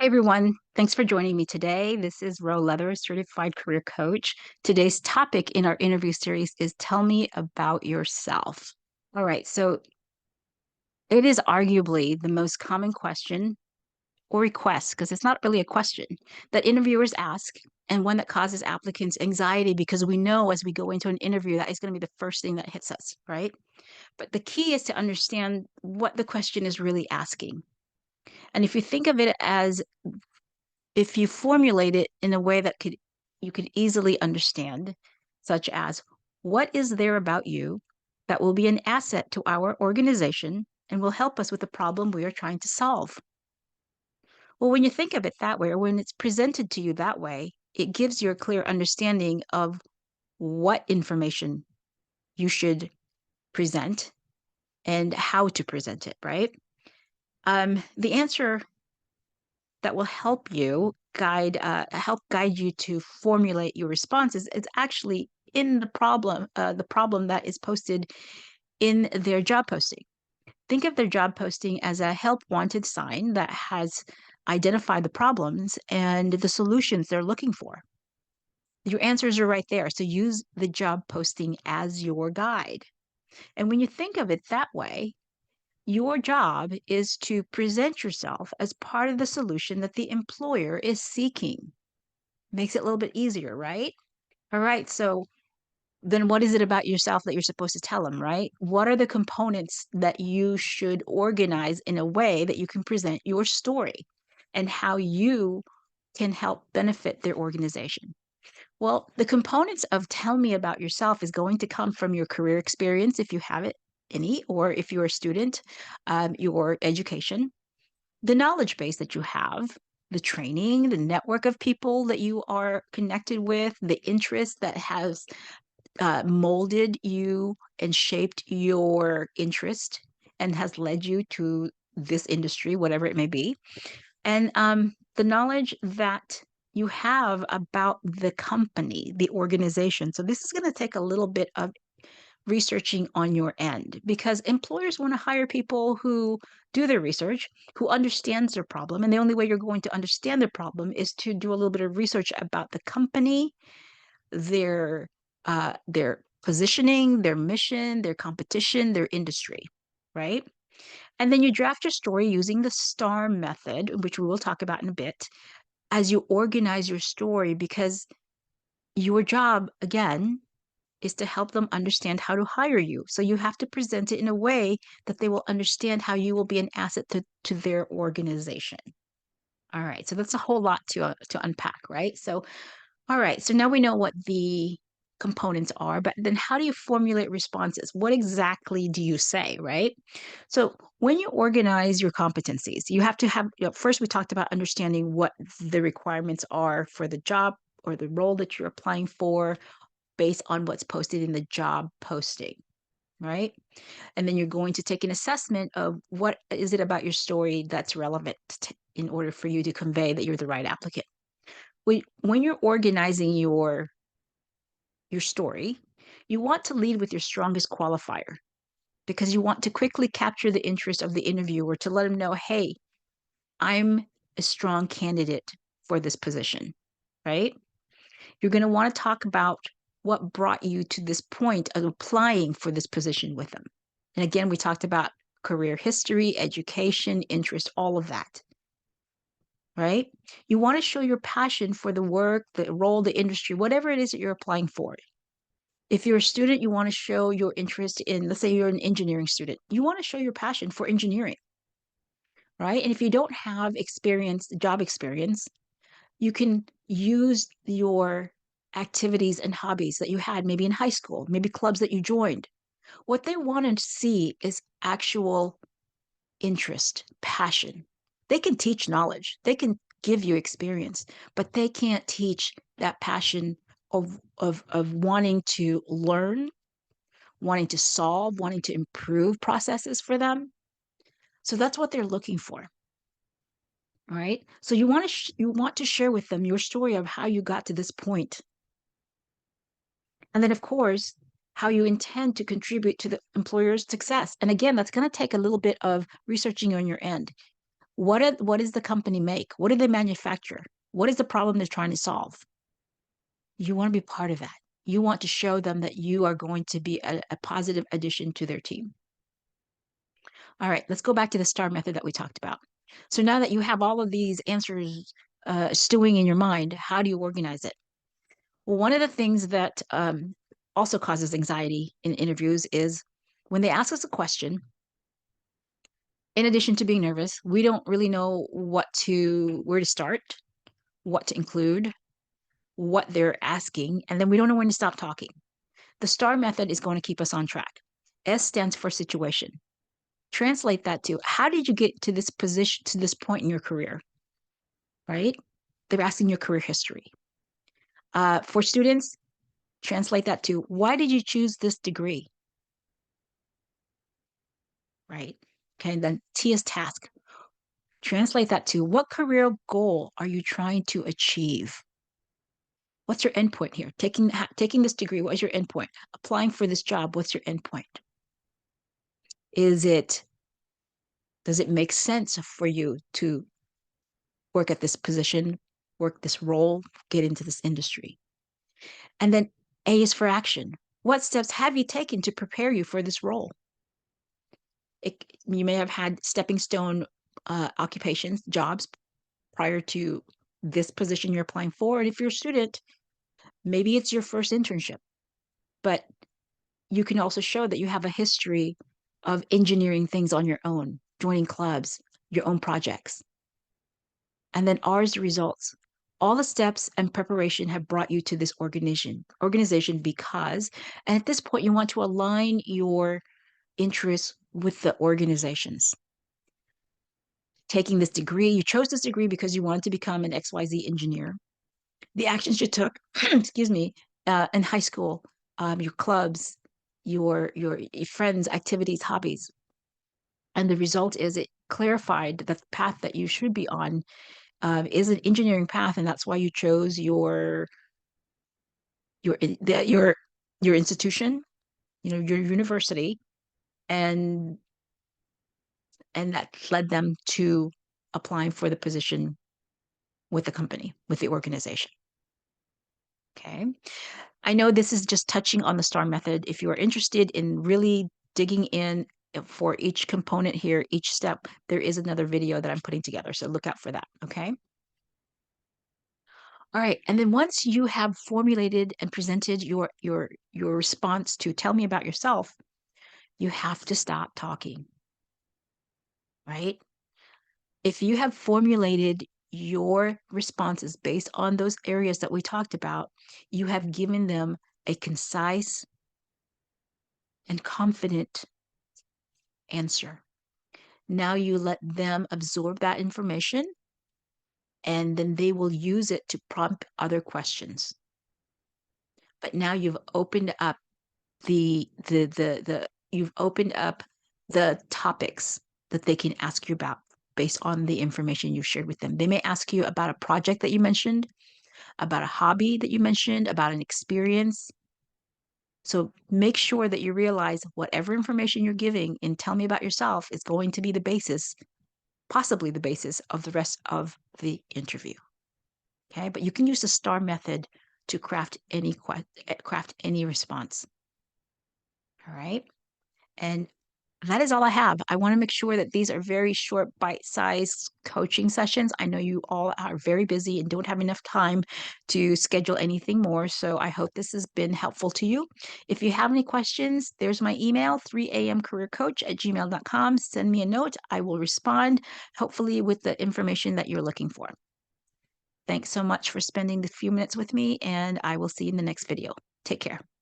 Hey everyone, thanks for joining me today. This is Ro Leather, certified career coach. Today's topic in our interview series is Tell Me About Yourself. All right, so it is arguably the most common question or request, because it's not really a question, that interviewers ask, and one that causes applicants anxiety because we know as we go into an interview that is going to be the first thing that hits us, right? But the key is to understand what the question is really asking. And if you think of it as if you formulate it in a way that you could easily understand, such as what is there about you that will be an asset to our organization and will help us with the problem we are trying to solve? Well, when you think of it that way, or when it's presented to you that way, it gives you a clear understanding of what information you should present and how to present it, right? The answer that will help guide you to formulate your responses. It's actually in the problem that is posted in their job posting. Think of their job posting as a help wanted sign that has identified the problems and the solutions they're looking for. Your answers are right there. So use the job posting as your guide. And when you think of it that way, your job is to present yourself as part of the solution that the employer is seeking. Makes it a little bit easier, right? All right. So then what is it about yourself that you're supposed to tell them, right? What are the components that you should organize in a way that you can present your story and how you can help benefit their organization? Well, the components of tell me about yourself is going to come from your career experience, if you have it, any, or if you're a student, your education, the knowledge base that you have, the training, the network of people that you are connected with, the interest that has molded you and shaped your interest and has led you to this industry, whatever it may be, and the knowledge that you have about the company, the organization. So, this is going to take a little bit of researching on your end because employers want to hire people who do their research, who understands their problem, and the only way you're going to understand their problem is to do a little bit of research about the company, their their positioning, their mission, their competition, their industry, right? And then you draft your story using the STAR method, which we will talk about in a bit, as you organize your story because your job again is to help them understand how to hire you. So you have to present it in a way that they will understand how you will be an asset to their organization. All right. So that's a whole lot to unpack, right? So, all right. So now we know what the components are, but then how do you formulate responses? What exactly do you say, right? So when you organize your competencies, you have to have, first we talked about understanding what the requirements are for the job or the role that you're applying for based on what's posted in the job posting, right? And then you're going to take an assessment of what is it about your story that's relevant in order for you to convey that you're the right applicant. When you're organizing your story, you want to lead with your strongest qualifier because you want to quickly capture the interest of the interviewer to let them know, hey, I'm a strong candidate for this position, right? You're going to want to talk about what brought you to this point of applying for this position with them. And again, we talked about career history, education, interest, all of that, right? You want to show your passion for the work, the role, the industry, whatever it is that you're applying for. If you're a student, you want to show your interest in, let's say you're an engineering student, you want to show your passion for engineering, right? And if you don't have experience, job experience, you can use your activities and hobbies that you had maybe in high school, maybe clubs that you joined. What they want to see is actual interest, passion. They can teach knowledge, they can give you experience, but they can't teach that passion of wanting to learn, wanting to solve, wanting to improve processes for them. So that's what they're looking for. All right. So you want to share with them your story of how you got to this point. And then of course, how you intend to contribute to the employer's success. And again, that's going to take a little bit of researching on your end. What does the company make? What do they manufacture? What is the problem they're trying to solve? You want to be part of that. You want to show them that you are going to be a positive addition to their team. All right, let's go back to the STAR method that we talked about. So now that you have all of these answers stewing in your mind, how do you organize it? Well, one of the things that also causes anxiety in interviews is when they ask us a question, in addition to being nervous, we don't really know where to start, what to include, what they're asking, and then we don't know when to stop talking. The STAR method is going to keep us on track. S stands for situation. Translate that to how did you get to this position, to this point in your career, right? They're asking your career history. For students, translate that to why did you choose this degree, right? Okay, and then T is task. Translate that to what career goal are you trying to achieve? What's your endpoint here? Taking this degree, what is your endpoint? Applying for this job, what's your endpoint? Does it make sense for you to work at this position, work this role, get into this industry? And then A is for action. What steps have you taken to prepare you for this role? You may have had stepping stone occupations, jobs prior to this position you're applying for. And if you're a student, maybe it's your first internship, but you can also show that you have a history of engineering things on your own, joining clubs, your own projects. And then R is the results. All the steps and preparation have brought you to this organization because, and at this point, you want to align your interests with the organizations. Taking this degree, you chose this degree because you wanted to become an XYZ engineer. The actions you took, excuse me, in high school, your clubs, your friends, activities, hobbies, and the result is it clarified that the path that you should be on is an engineering path, and that's why you chose your your institution, your university, and that led them to applying for the position with the company, with the organization. Okay. I know this is just touching on the STAR method. If you are interested in really digging in for each component here, each step, there is another video that I'm putting together. So look out for that. Okay. All right. And then once you have formulated and presented your response to tell me about yourself, you have to stop talking, right? If you have formulated your responses based on those areas that we talked about, you have given them a concise and confident answer. Now you let them absorb that information and then they will use it to prompt other questions. But now you've opened up you've opened up the topics that they can ask you about based on the information you've shared with them. They may ask you about a project that you mentioned, about a hobby that you mentioned, about an experience. So make sure that you realize whatever information you're giving and tell me about yourself is going to be the basis, possibly the basis of the rest of the interview. Okay, but you can use the STAR method to craft any response. All right. And that is all I have. I want to make sure that these are very short, bite-sized coaching sessions. I know you all are very busy and don't have enough time to schedule anything more. So I hope this has been helpful to you. If you have any questions, there's my email, 3amcareercoach@gmail.com. Send me a note. I will respond, hopefully with the information that you're looking for. Thanks so much for spending the few minutes with me, and I will see you in the next video. Take care.